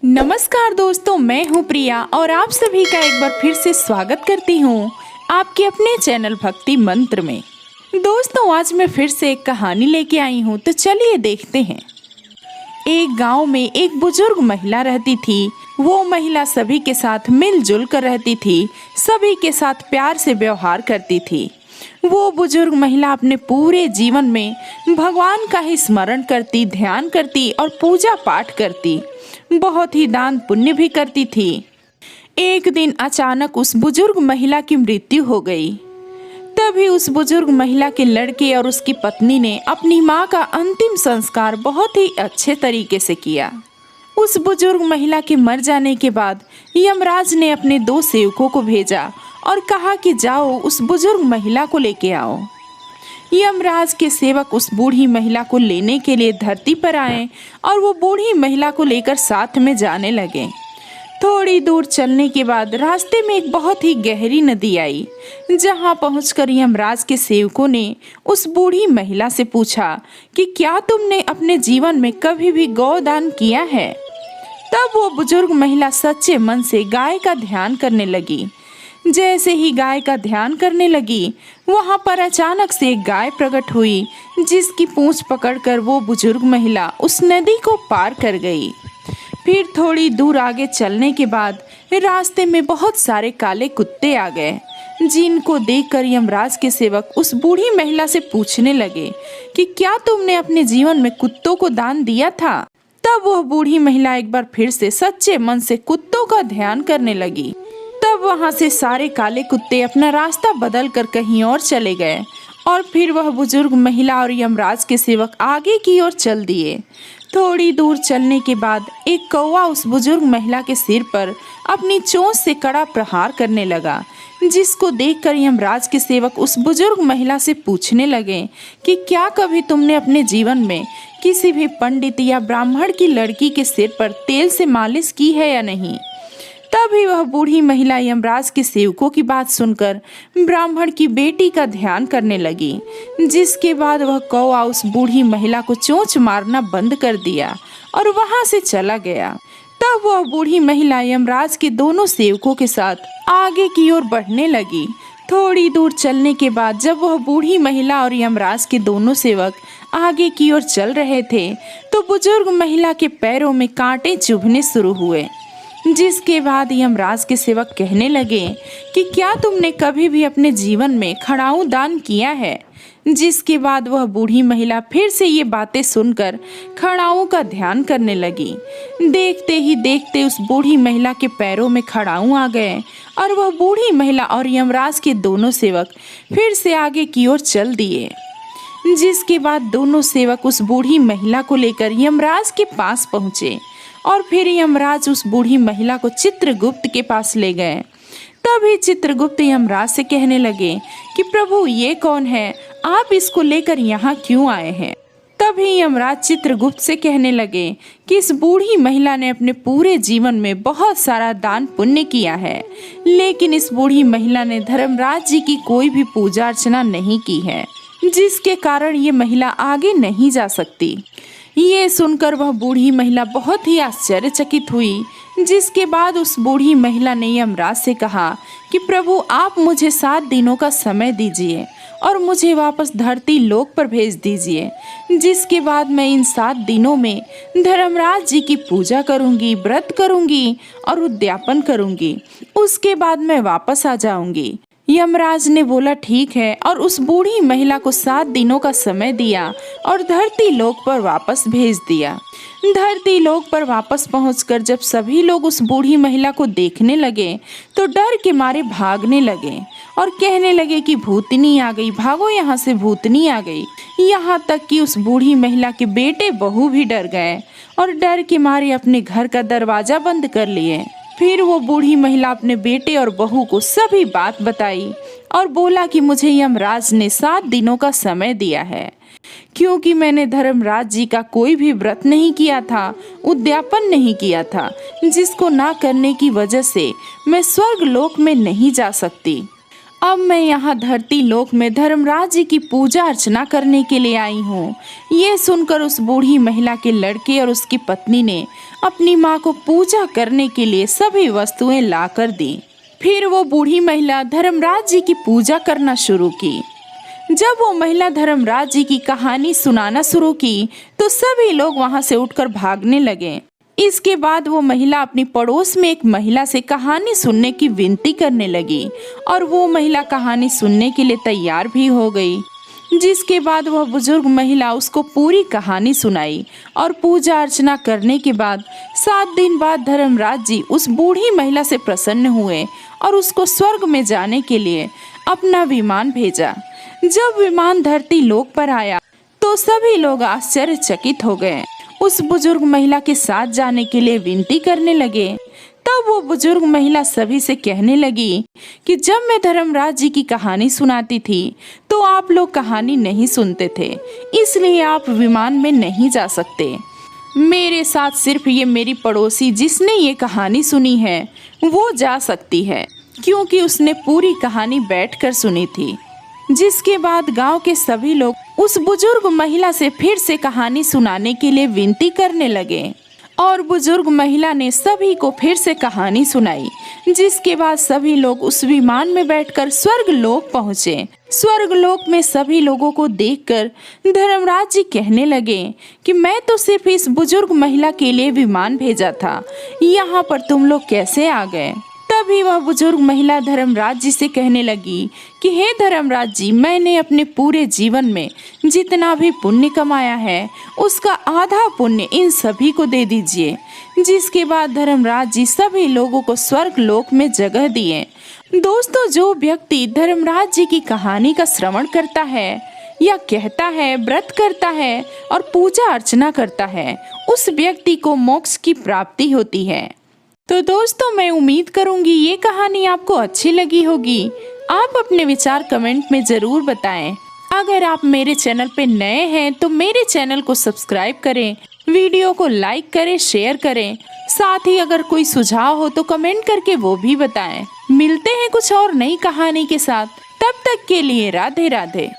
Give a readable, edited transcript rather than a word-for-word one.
नमस्कार दोस्तों, मैं हूं प्रिया और आप सभी का एक बार फिर से स्वागत करती हूं आपके अपने चैनल भक्ति मंत्र में। दोस्तों, आज मैं फिर से एक कहानी लेके आई हूं, तो चलिए देखते हैं। एक गांव में एक बुजुर्ग महिला रहती थी। वो महिला सभी के साथ मिलजुल कर रहती थी, सभी के साथ प्यार से व्यवहार करती थी। वो बुजुर्ग महिला अपने पूरे जीवन में भगवान का ही स्मरण करती, ध्यान करती और पूजा पाठ करती। बहुत ही दान पुण्य भी करती थी। एक दिन अचानक उस बुजुर्ग महिला की मृत्यु हो गई। तभी उस बुजुर्ग महिला के लड़के और उसकी पत्नी ने अपनी माँ का अंतिम संस्कार बहुत ही अच्छे तरीके से किया। उस बुजुर्ग महिला के मर जाने के बाद यमराज ने अपने 2 सेवकों को भेजा और कहा कि जाओ उस बुजुर्ग महिला को लेके आओ। यमराज के सेवक उस बूढ़ी महिला को लेने के लिए धरती पर आए और वो बूढ़ी महिला को लेकर साथ में जाने लगे। थोड़ी दूर चलने के बाद रास्ते में एक बहुत ही गहरी नदी आई, जहां पहुंचकर यमराज के सेवकों ने उस बूढ़ी महिला से पूछा कि क्या तुमने अपने जीवन में कभी भी गौदान किया है। तब वो बुजुर्ग महिला सच्चे मन से गाय का ध्यान करने लगी। जैसे ही गाय का ध्यान करने लगी, वहां पर अचानक से एक गाय प्रकट हुई, जिसकी पूंछ पकड़कर वो बुजुर्ग महिला उस नदी को पार कर गई। फिर थोड़ी दूर आगे चलने के बाद रास्ते में बहुत सारे काले कुत्ते आ गए, जिनको देखकर यमराज के सेवक उस बूढ़ी महिला से पूछने लगे कि क्या तुमने अपने जीवन में कुत्तों को दान दिया था। तब वह बूढ़ी महिला एक बार फिर से सच्चे मन से कुत्तों का ध्यान करने लगी। तब वहां से सारे काले कुत्ते अपना रास्ता बदल कर कहीं और चले गए और फिर वह बुजुर्ग महिला और यमराज के सेवक आगे की ओर चल दिए। थोड़ी दूर चलने के बाद एक कौवा उस बुजुर्ग महिला के सिर पर अपनी चोंच से कड़ा प्रहार करने लगा, जिसको देखकर यमराज के सेवक उस बुजुर्ग महिला से पूछने लगे कि क्या कभी तुमने अपने जीवन में किसी भी पंडित या ब्राह्मण की लड़की के सिर पर तेल से मालिश की है या नहीं। तभी वह बूढ़ी महिला यमराज के सेवकों की बात सुनकर ब्राह्मण की बेटी का ध्यान करने लगी, जिसके बाद वह कौवा उस बूढ़ी महिला को चोंच मारना बंद कर दिया और वहां से चला गया। तब वह बूढ़ी महिला यमराज के दोनों सेवकों के साथ आगे की ओर बढ़ने लगी। थोड़ी दूर चलने के बाद जब वह बूढ़ी महिला और यमराज के दोनों सेवक आगे की ओर चल रहे थे, तो बुजुर्ग महिला के पैरों में कांटे चुभने शुरू हुए, जिसके बाद यमराज के सेवक कहने लगे कि क्या तुमने कभी भी अपने जीवन में खड़ाऊ दान किया है। जिसके बाद वह बूढ़ी महिला फिर से ये बातें सुनकर खड़ाऊ का ध्यान करने लगी। देखते ही देखते उस बूढ़ी महिला के पैरों में खड़ाऊ आ गए और वह बूढ़ी महिला और यमराज के दोनों सेवक फिर से आगे की ओर चल दिए। जिसके बाद दोनों सेवक उस बूढ़ी महिला को लेकर यमराज के पास पहुंचे और फिर यमराज उस बूढ़ी महिला को चित्रगुप्त के पास ले गए। तभी चित्रगुप्त यमराज से कहने लगे कि प्रभु, ये कौन है, आप इसको लेकर यहाँ क्यों आए हैं। तभी यमराज चित्रगुप्त से कहने लगे कि इस बूढ़ी महिला ने अपने पूरे जीवन में बहुत सारा दान पुण्य किया है, लेकिन इस बूढ़ी महिला ने धर्मराज जी की कोई भी पूजा अर्चना नहीं की है, जिसके कारण ये महिला आगे नहीं जा सकती। ये सुनकर वह बूढ़ी महिला बहुत ही आश्चर्यचकित हुई। जिसके बाद उस बूढ़ी महिला ने यमराज से कहा कि प्रभु, आप मुझे 7 दिनों का समय दीजिए और मुझे वापस धरती लोक पर भेज दीजिए। जिसके बाद मैं इन 7 दिनों में धर्मराज जी की पूजा करूंगी, व्रत करूंगी और उद्यापन करूंगी। उसके बाद मैं वापस आ जाऊंगी। यमराज ने बोला ठीक है और उस बूढ़ी महिला को 7 दिनों का समय दिया और धरती लोक पर वापस भेज दिया। धरती लोक पर वापस पहुंचकर जब सभी लोग उस बूढ़ी महिला को देखने लगे, तो डर के मारे भागने लगे और कहने लगे कि भूतनी आ गई, भागो यहाँ से, भूतनी आ गई। यहाँ तक कि उस बूढ़ी महिला के बेटे बहू भी डर गए और डर के मारे अपने घर का दरवाजा बंद कर लिए। फिर वो बूढ़ी महिला अपने बेटे और बहू को सभी बात बताई और बोला कि मुझे यमराज ने 7 दिनों का समय दिया है, क्योंकि मैंने धर्मराज जी का कोई भी व्रत नहीं किया था, उद्यापन नहीं किया था, जिसको ना करने की वजह से मैं स्वर्ग लोक में नहीं जा सकती। अब मैं यहाँ धरती लोक में धर्मराज जी की पूजा अर्चना करने के लिए आई हूँ। ये सुनकर उस बूढ़ी महिला के लड़के और उसकी पत्नी ने अपनी माँ को पूजा करने के लिए सभी वस्तुएं लाकर दी। फिर वो बूढ़ी महिला धर्मराज जी की पूजा करना शुरू की। जब वो महिला धर्मराज जी की कहानी सुनाना शुरू की तो सभी लोग वहाँ से उठकर भागने लगे। इसके बाद वो महिला अपनी पड़ोस में एक महिला से कहानी सुनने की विनती करने लगी और वो महिला कहानी सुनने के लिए तैयार भी हो गई। जिसके बाद वह बुजुर्ग महिला उसको पूरी कहानी सुनाई और पूजा अर्चना करने के बाद 7 दिन बाद धर्मराज जी उस बूढ़ी महिला से प्रसन्न हुए और उसको स्वर्ग में जाने के लिए अपना विमान भेजा। जब विमान धरती लोक पर आया तो सभी लोग आश्चर्यचकित हो गए। उस बुजुर्ग महिला के साथ जाने के लिए विनती करने लगे। तब वो बुजुर्ग महिला सभी से कहने लगी कि जब मैं धर्मराज जी की कहानी सुनाती थी तो आप लोग कहानी नहीं सुनते थे, इसलिए आप विमान में नहीं जा सकते। मेरे साथ सिर्फ ये मेरी पड़ोसी जिसने ये कहानी सुनी है वो जा सकती है, क्योंकि उसने पूरी कहानी बैठकर सुनी थी। जिसके बाद गांव के सभी लोग उस बुजुर्ग महिला से फिर से कहानी सुनाने के लिए विनती करने लगे और बुजुर्ग महिला ने सभी को फिर से कहानी सुनाई। जिसके बाद सभी लोग उस विमान में बैठकर स्वर्ग लोक पहुँचे। स्वर्ग लोक में सभी लोगों को देखकर धर्मराज जी कहने लगे कि मैं तो सिर्फ इस बुजुर्ग महिला के लिए विमान भेजा था, यहाँ पर तुम लोग कैसे आ गए। तभी वह बुजुर्ग महिला धर्मराज जी से कहने लगी कि हे धर्मराज जी, मैंने अपने पूरे जीवन में जितना भी पुण्य कमाया है उसका आधा पुण्य इन सभी को दे दीजिए। जिसके बाद धर्मराज जी सभी लोगों को स्वर्ग लोक में जगह दिए। दोस्तों, जो व्यक्ति धर्मराज जी की कहानी का श्रवण करता है या कहता है, व्रत करता है और पूजा अर्चना करता है, उस व्यक्ति को मोक्ष की प्राप्ति होती है। तो दोस्तों, मैं उम्मीद करूंगी ये कहानी आपको अच्छी लगी होगी। आप अपने विचार कमेंट में ज़रूर बताएं। अगर आप मेरे चैनल पे नए हैं तो मेरे चैनल को सब्सक्राइब करें, वीडियो को लाइक करें, शेयर करें। साथ ही अगर कोई सुझाव हो तो कमेंट करके वो भी बताएं। मिलते हैं कुछ और नई कहानी के साथ, तब तक के लिए राधे राधे।